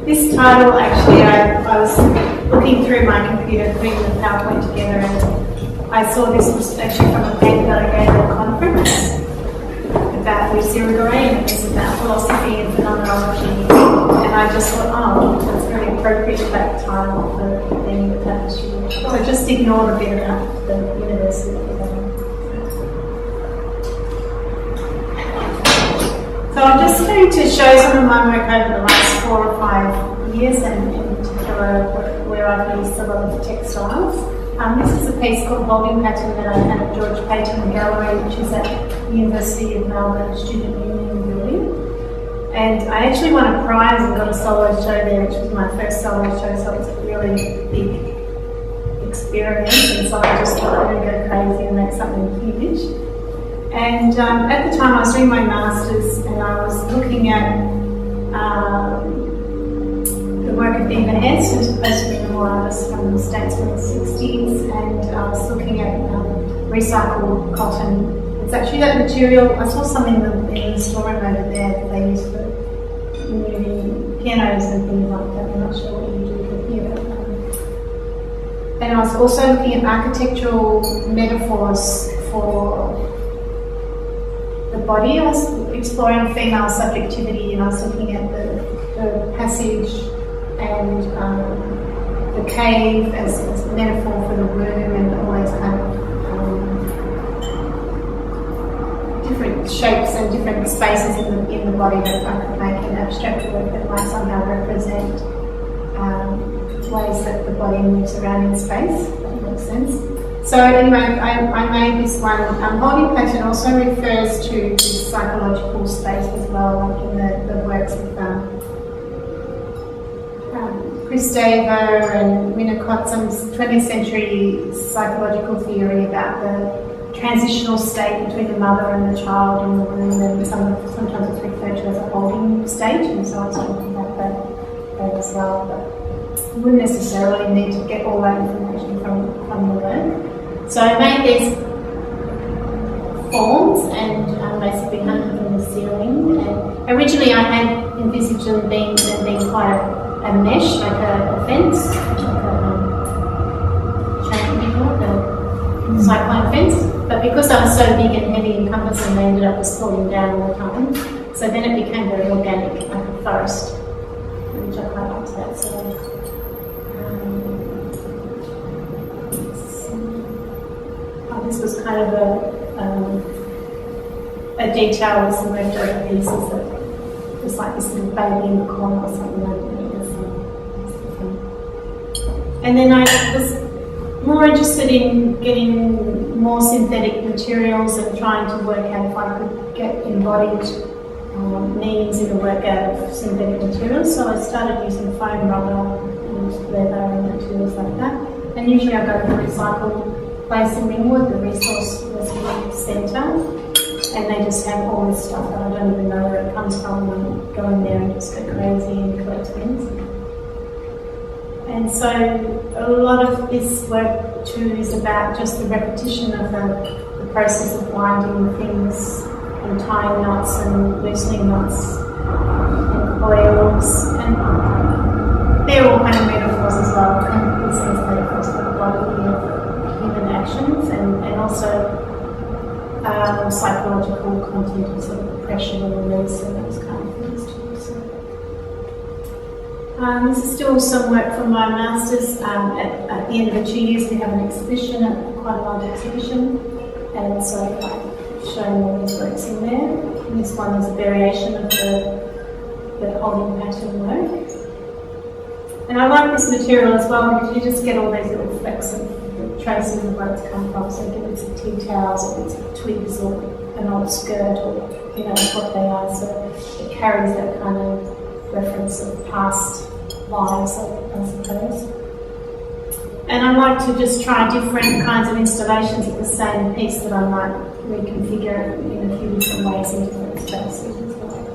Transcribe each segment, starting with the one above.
this title, actually, I was looking through my computer, putting the PowerPoint together, and I saw this was actually from a paper that I gave at a conference about residency, and it was about philosophy and phenomenology, and I just thought, oh, that's very appropriate, that title for being the Tapestry. So just ignore the bit about the university. So I'm just going to show some of my work over the last 4 or 5 years, and in particular where I've used a lot of textiles. This is a piece called Holding Pattern that I had at George Payton Gallery, which is at University of Melbourne Student Union Building. And I actually won a prize and got a solo show there, which was my first solo show, so it was a really big experience. And so I just thought I'm going to go crazy and make something huge. And at the time I was doing my Masters, and I was looking at the work of Eva Hess, who's supposed to be a more artist from the States from the 60s, and I was looking at recycled cotton. It's actually that material, I saw some in the storeroom over there that they use for moving pianos and things like that. I'm not sure what you do for here. And I was also looking at architectural metaphors for the body. I was exploring female subjectivity, and I was looking at the passage and the cave as a metaphor for the room, and all those kind of different shapes and different spaces in the body that I could make an abstract work that might somehow represent ways that the body moves around in space. If that makes sense. So anyway, I made this one. Holding Pattern also refers to this psychological space as well, like in the works of Chris Daver and Winnicott, some 20th century psychological theory about the transitional state between the mother and the child in the womb, and sometimes it's referred to as a holding stage, and so I was talking about that as well. But you wouldn't necessarily need to get all that information from the work. So I made these forms and basically hung them in the ceiling. And originally I had envisaged them being quite a mesh, like a fence, like a cyclone fence. But because I was so big and heavy and cumbersome, they ended up just falling down all the time. So then it became very organic, like a forest, which I quite liked that. So. This was kind of a detail with some leftover pieces that was like this little baby in the corner or something like that. And then I was more interested in getting more synthetic materials and trying to work out if I could get embodied meanings in the work out of synthetic materials. So I started using foam rubber and leather and materials like that. And usually I go to the recycled place in Ringwood, the resource centre, and they just have all this stuff that I don't even know where it comes from, and go in there and just go crazy and collect things. And so a lot of this work too is about just the repetition of the process of winding things and tying knots and loosening knots and coils, and they're all kind of metaphors as well, and these things are metaphors for the body of human actions, and also psychological content of sort of pressure and release and those kind of things too. So, this is still some work from my Masters. At the end of the 2 years we have an exhibition, quite a large exhibition, and so I've shown all these works in there. And this one is a variation of the holding pattern work. And I like this material as well because you just get all these little flecks of traces of where it's come from. So you get bits of tea towels or bits of twigs or an old skirt or what they are. So it carries that kind of reference of past lives, I suppose. And I like to just try different kinds of installations of the same piece that I might reconfigure in a few different ways in different spaces as well.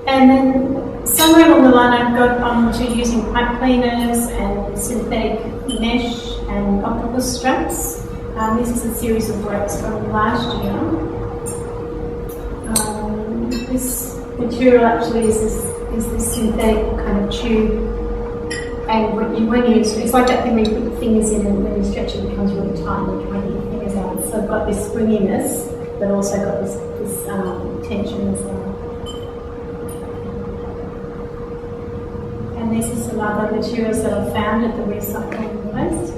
And then somewhere along the line I've got on to using pipe cleaners and synthetic mesh and octopus straps. This is a series of works from last year. This material actually is is this synthetic kind of tube. And when you it's like that thing where you put your fingers in and when you stretch it becomes really tight and you can't get your fingers out. So I've got this springiness, but also got this tension as well. And these are some other materials that I've found at the recycling place.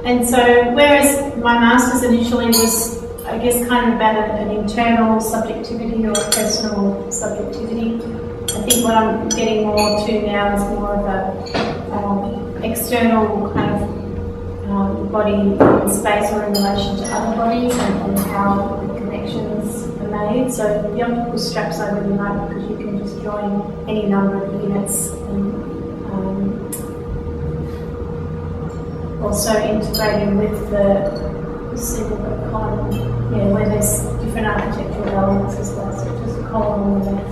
And so, whereas my master's initially was, I guess, kind of about an internal subjectivity or a personal subjectivity, I think what I'm getting more to now is more of a external kind of body in space or in relation to other bodies and how the connections are made. So the optical straps I really like because you can just join any number of units and also integrating with the single column, where there's different architectural elements as well. So just a column on the left.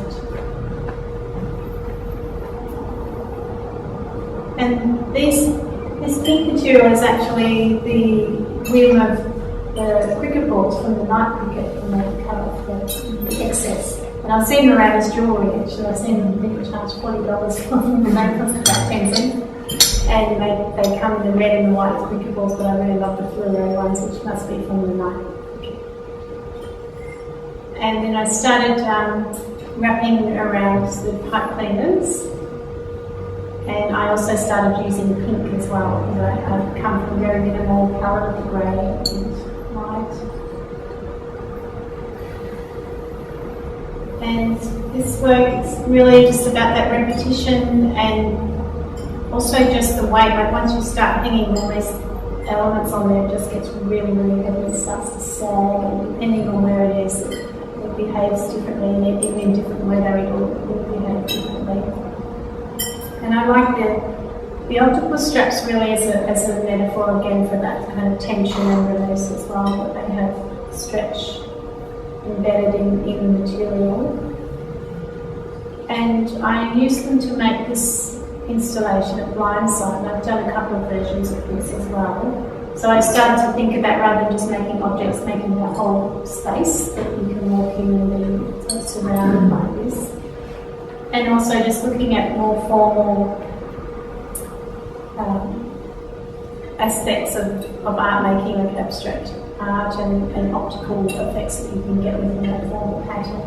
And this pink material is actually the rim of the cricket balls from the night cricket when they cut off the excess. And I've seen them around as jewellery actually. I've seen them, I think we charge $40 for them, and they cost about 10 cents. And they come in the red and the white cricket balls, but I really love the fluoro ones, which must be from the night cricket. And then I started wrapping around the pipe cleaners. And I also started using pink as well, because I've come from a very minimal palette of the grey and white. And this work is really just about that repetition and also just the weight. Like once you start hanging all these elements on there, it just gets really, really heavy and starts to sag, and depending on where it is, it behaves differently, and even in different weather it will behave differently. And I like the optical straps really as a metaphor again for that kind of tension and release as well, that they have stretch embedded in the material. And I use them to make this installation at Blindside, and I've done a couple of versions of this as well. So I started to think about, rather than just making objects, making a whole space that you can walk in and be surrounded by this. And also just looking at more formal aspects of art making, like abstract art and optical effects that you can get within that formal pattern.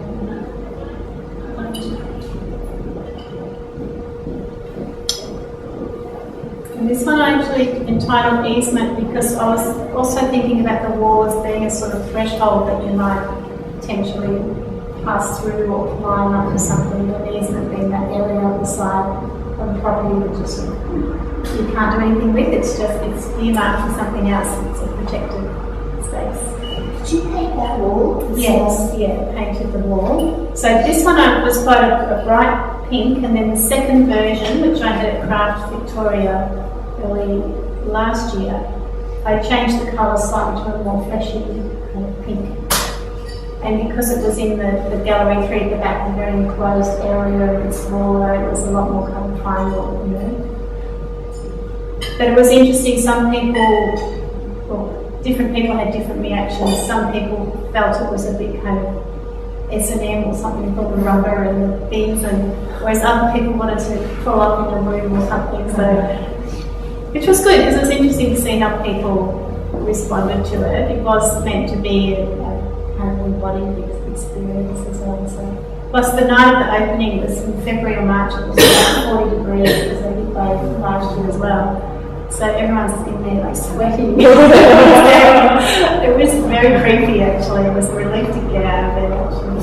And this one I actually entitled Easement because I was also thinking about the wall as being a sort of threshold that you might potentially pass through or line up to something, and easement being that area on the side of the property that just you can't do anything with. It's earmarked for something else. It's a protected space. Did you paint that wall? Yes, painted the wall. So this one was quite a bright pink, and then the second version, which I did at Craft Victoria early last year, I changed the colour slightly to a more fleshy kind of pink. And because it was in the gallery 3 at the back, a very enclosed area and smaller, it was a lot more kind of triangle, But it was interesting, different people had different reactions. Some people felt it was a bit kind of S&M or something for the rubber and the things, and whereas other people wanted to pull up in the room or something. So, which was good, because it was interesting to see how people responded to it. It was meant to be kind of embodied experience as well. So. Plus the night of the opening was in February or March, it was about 40 degrees, because they did play last year as well. So everyone's in there like sweating. It was very creepy actually. It was a relief to get out of bed actually.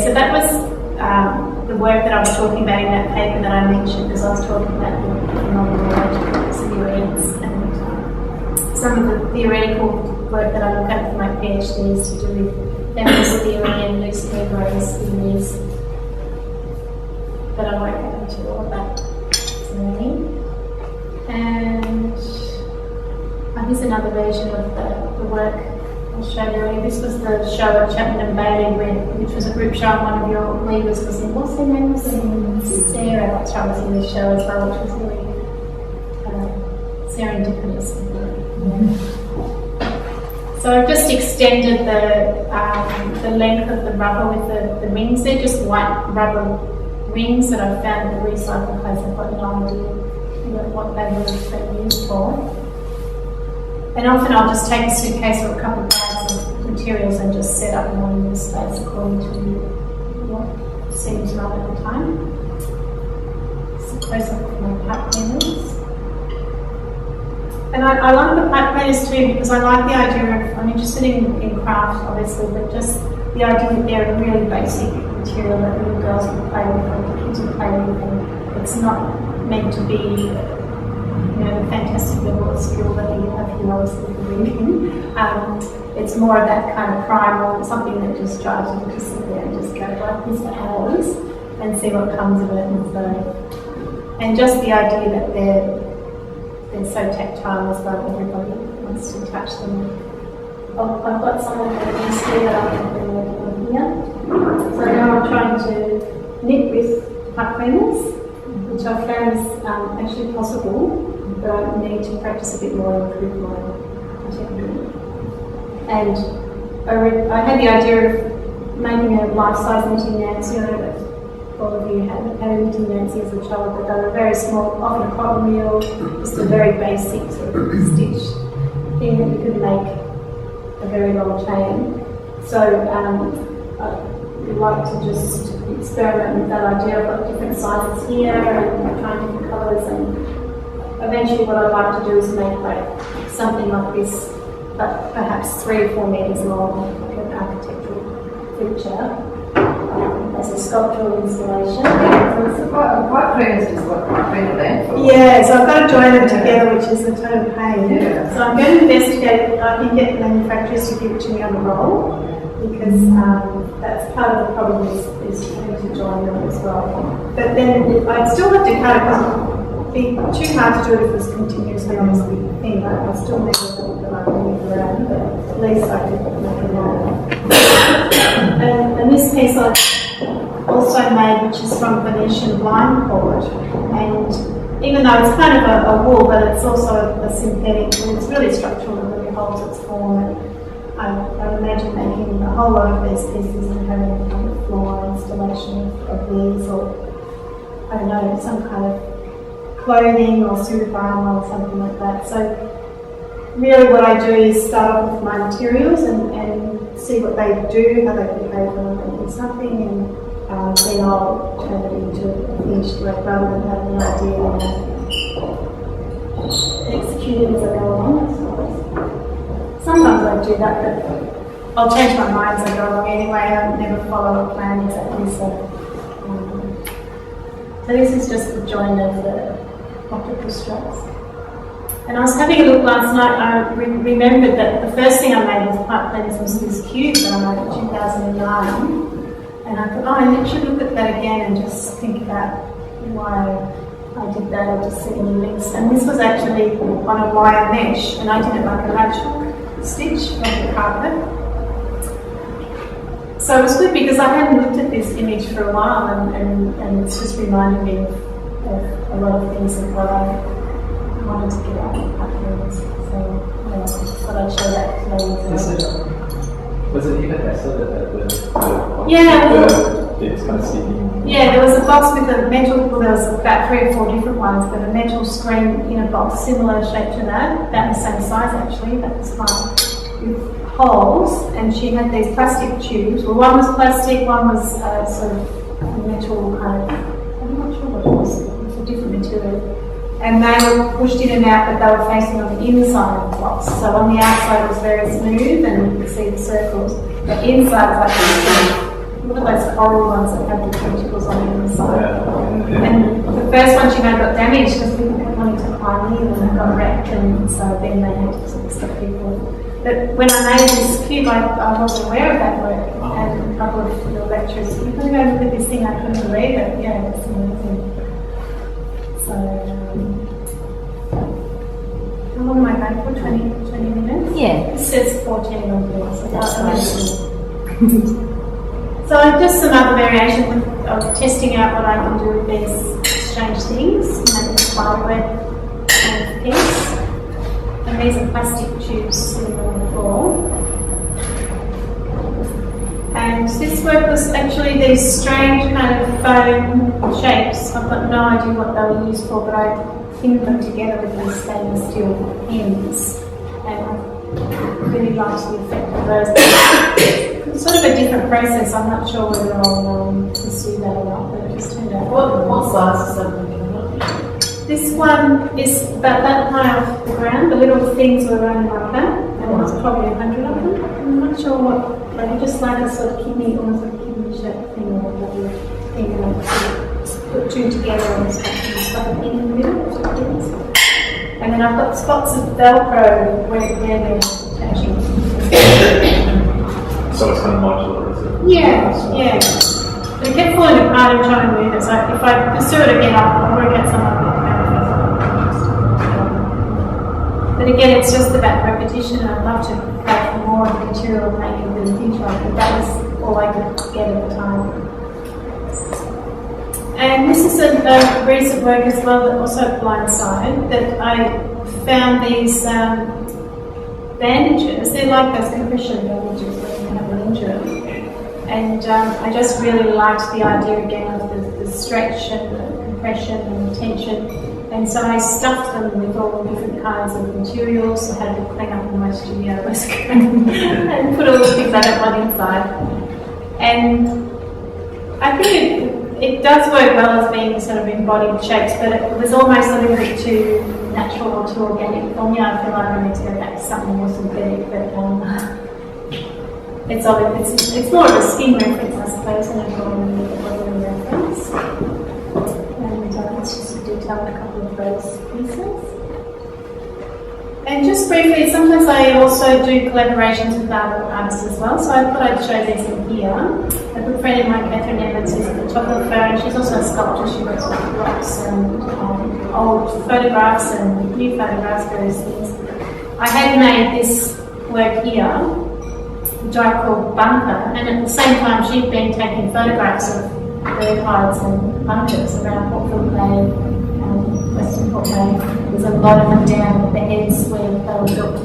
So that was the work that I was talking about in that paper that I mentioned, because I was talking about the phenomenological experience and some of the theoretical work that I look at for my PhD is to do with feminist theory and loose Negroes theories. But I won't go into all of that today. And here's another version of the work I showed earlier. This was the show at Chapman and Bailey, which was a group show, and one of your leaders was in, what's her name? Sarah, that's right, was in the show as well, which was really serendipitous. So So I've just extended the length of the rubber with the rings. They're just white rubber rings that I've found at the recycle place. I've got no idea what they would have been used for. And often I'll just take a suitcase or a couple of bags of materials and just set up one in the space according to what seems right at the time. So close up with my pipe cleaners. And I like the pipe cleaners too because I like the idea of, I'm interested in craft obviously, but just the idea that they're a really basic material that little girls can play with and the kids can play with, and it's not meant to be the fantastic level of skill that you have here obviously for reading. It's more of that kind of primal, something that just drives you to sit there and just go like this for hours and see what comes of it. And just the idea that they're so tactile as well, everybody wants to touch them. Oh, I've got some of these here that I can bring over here. So now I'm trying to knit with pipe cleaners, which I found is actually possible, but I need to practice a bit more and improve my technique. And I had the idea of making a life-size knitting Nancy. I know that all of you had a knitting Nancy as a child, but they were very small, often a cotton reel, just a very basic sort of stitch thing that you could make a very long chain. So I'd like to just experiment with that idea. I've got different sizes here and trying different colours, and eventually what I'd like to do is make like something like this, but perhaps 3 or 4 metres long, like an architectural feature, as a sculptural installation. So it's quite clean, is just what clean land for. Yeah, so I've got to join them together, which is a total pain. Yeah. So I'm going to investigate. I can get the manufacturers to give it to me on a roll, because that's part of the problem is trying to join them as well. But then I'd still have to cut it because it'd be too hard to do it if it was continuously on this big thing. I still need a little bit of move around, but at least I could make it roll. And this piece I also made, which is from Venetian blind cord, and even though it's kind of a wool, but it's also a synthetic wool, it's really structural and really holds its form. And I imagine making a whole lot of these pieces and having a kind of floor installation of these, or I don't know, some kind of clothing or suit of armour or something like that. So really what I do is start off with my materials and see what they do, how they behave when I'm making something, and then I'll turn it into a finished work rather than having an idea and execute it as I go along. Sometimes I do that, but I'll change my mind as I go along anyway. I never follow a plan exactly. So this is just the join of the octopus straps. And I was having a look last night. I remembered that the first thing I made with pipe cleaners was this cube that I made in 2009. And I thought, I should look at that again and just think about why I did that, or just see any links. And this was actually on a wire mesh, and I did it like a latch hook stitch on the carpet. So it was good because I hadn't looked at this image for a while, and it's just reminded me of a lot of things of what I wanted to get out of pipe cleaners. So I just thought I'd show that today as well. Was it even better that it's kind of sticky? Yeah, there was a box with a metal, well, there was about 3 or 4 different ones, but a metal screen in a box similar shape to that, about the same size actually, that was fine, with holes, and she had these plastic tubes. Well, one was plastic, one was sort of metal kind of, I'm not sure what it was, it was a different material. And they were pushed in and out, but they were facing on the inside of the box. So on the outside it was very smooth and you could see the circles. The inside was like one of those coral ones that had the tentacles on the inside. And the first one she made got damaged because people kept wanting to climb in and it got wrecked, and so then they had to sort of stop people. But when I made this cube, I wasn't aware of that work, and a couple of the lecturers said, "You're going to go look at this thing, I couldn't believe it." Yeah, it's amazing. So, how long am I going for? 20 minutes? Yeah. It says 14 on here, so that's right. So just some other variation of testing out what I can do with these strange things, make a spiderweb kind of piece. And these are plastic tubes sitting on the floor. And this work was actually these strange kind of foam shapes. I've got no idea what they were used for, but I pinned them together with these stainless steel pins. And I really liked the effect of those. It's sort of a different process. I'm not sure whether I'll pursue that or not, but it just turned out. What size is that? This one is about that high off the ground. The little things were running like that, and there's probably 100 of them. I'm not sure what, but just like a sort of kidney, almost like a kidney shaped thing, or like a thing like put two together and stuff it in the middle. And then I've got spots of Velcro where they're attaching. So it's kind of modular, is it? Yeah. But it kept falling apart and trying to move it. So if I pursue it again, I'll work out something. But again, it's just about repetition. I'd love to have more of the material making in the future, but that was all I could get at the time. And this is a recent work as well, that also blindsided, that I found these bandages. They're like those compression bandages when you have an injury. And I just really liked the idea again of the stretch and the compression and the tension. And so I stuffed them with all different kinds of materials. I had to clean up in my studio and put all the things I don't want inside. And I think it does work well as being sort of embodied shapes, but it was almost a little bit too natural or too organic for me. I feel like I need to go back to something more synthetic, but it's more of a skin reference, I suppose, than a body reference. And let's just detail a couple of those pieces. And just briefly, sometimes I also do collaborations with other artists as well, so I thought I'd show these in here. A good friend of mine, Catherine Evans, is at the top of the phone, and she's also a sculptor. She works with blocks and old photographs and new photographs, various things. I had made this work here, which I called Bunker, and at the same time she'd been taking photographs of bird hides and bunkers around Portfield Bay, Western Port Bay. There's a lot of them down at the heads where they were built,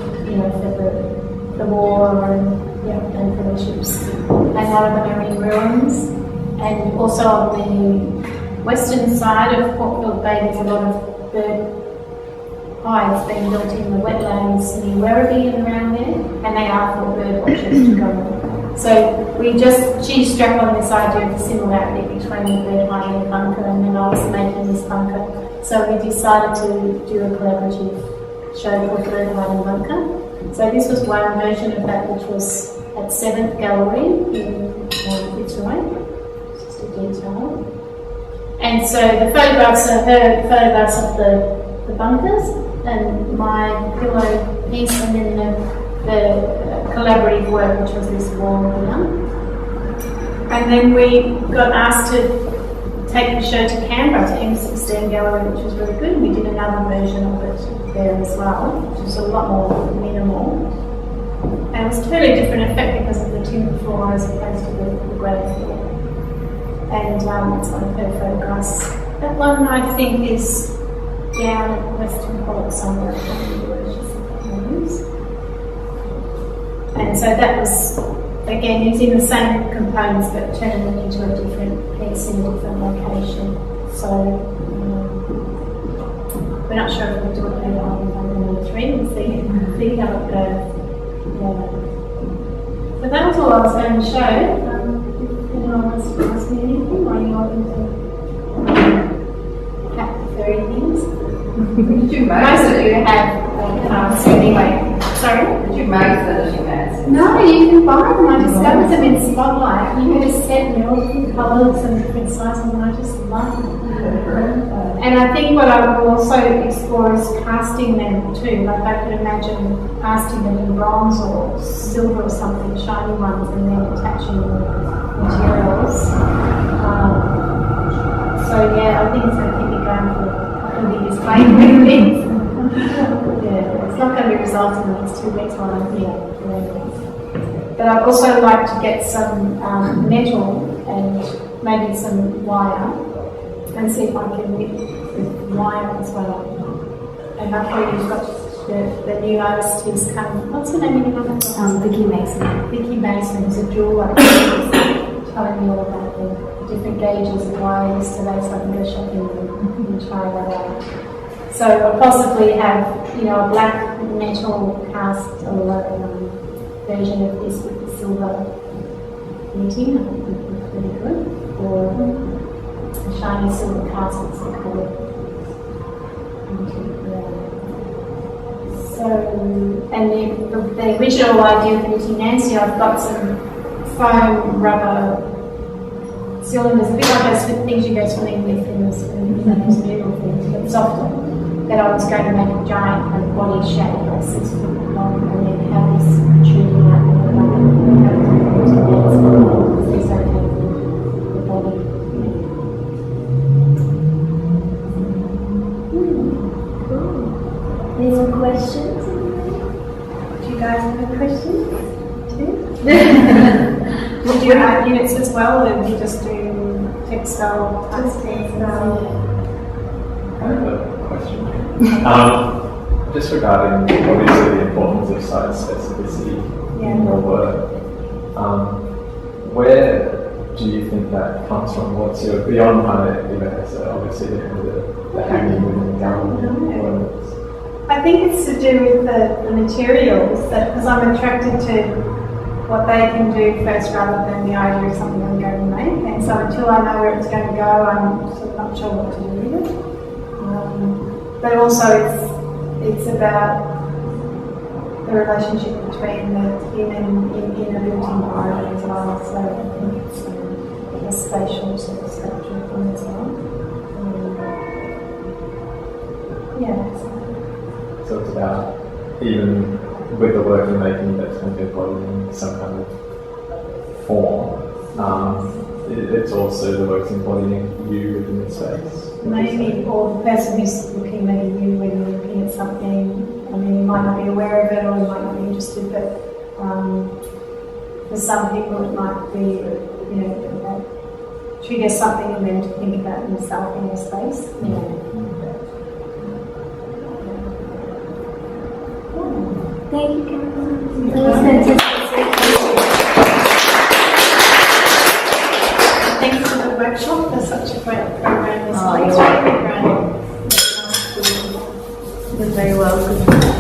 for the war and for the ships. And a lot of them are in ruins. And also on the western side of Portfield Bay, there's a lot of bird hides being built in the wetlands near Werribee and around there, and they are for bird watchers to go on. So she struck on this idea of the similarity between the bird hiding and bunker, and then I was making this bunker. So we decided to do a collaborative show called Bird Hiding Bunker. So this was one version of that, which was at 7th Gallery in Fitzroy, just a detail. And so the photographs are her photographs of the bunkers and my pillow piece, and then the collaborative work, which was this wall here. And then we got asked to take the show to Canberra, to M16 Gallery, which was really good. We did another version of it there as well, which was a lot more minimal. And it was a totally different effect because of the timber floor as opposed to the grey floor. And it's one of her photographs. That one I think is down at Western Port somewhere. I can't remember where she's supposed. And so that was, again, using the same components but turning them into a different piece in a different location. So we're not sure if we'll do it later on number 3 and see how it goes. Yeah. So that was all I was going to show. If anyone wants to ask me anything, or you want to hack the furry things? Did you make Most of you have so anyway. Sorry? Did you make finishing mats? No, you can buy them. I discovered them in Spotlight. You get a set and they're all different colours and different sizes, and I just love them. And I think what I will also explore is casting them too. Like I could imagine casting them in bronze or silver or something, shiny ones, and then attaching materials. So yeah, I think it's going to keep me going for a couple of years playing with things. Yeah, it's not going to be resolved in the next 2 weeks while I'm here. But I'd also like to get some metal and maybe some wire and see if I can knit with wire as well. And hopefully you've got the new artist who's come. What's her name again? Vicky Mason. Vicky Mason, who's a jeweller, who's telling me all about the different gauges and why yesterday, so I can go shopping and try that out. So I'll possibly have, a black metal cast or version of this with the silver knitting. I think would be pretty good. Or a shiny silver cast with some colour. So, and the original idea of knitting Nancy, I've got some foam rubber cylinders, a bit like those things you go swimming with in those little things, but softer. That I was going to make a giant kind of body shape, like 6 foot long, and then have this protruding out of the body. Any more questions? Do you guys have any questions? Would you add units as well, or do you just do textile type things? I have a question. Just regarding obviously the importance of site specificity in your work, where do you think that comes from? What's your beyond kind of so obviously the hanging within the gown? I think it's to do with the materials, because I'm attracted to what they can do first rather than the idea of something I'm going to make. And so until I know where it's going to go, I'm sort of not sure what to do with it. But also it's about the relationship between the human in a built environment as well. So I think it's a spatial sort of structure thing as well. So it's about, even with the work you're making, that's going to be embodying some kind of form. It's also the work's embodying you within the space. Maybe, or the person who's looking, maybe you when you're looking at something. I mean, you might not be aware of it, or you might not be interested, but for some people it might be, trigger something in them to think about themselves in their space. Thank you, Caroline.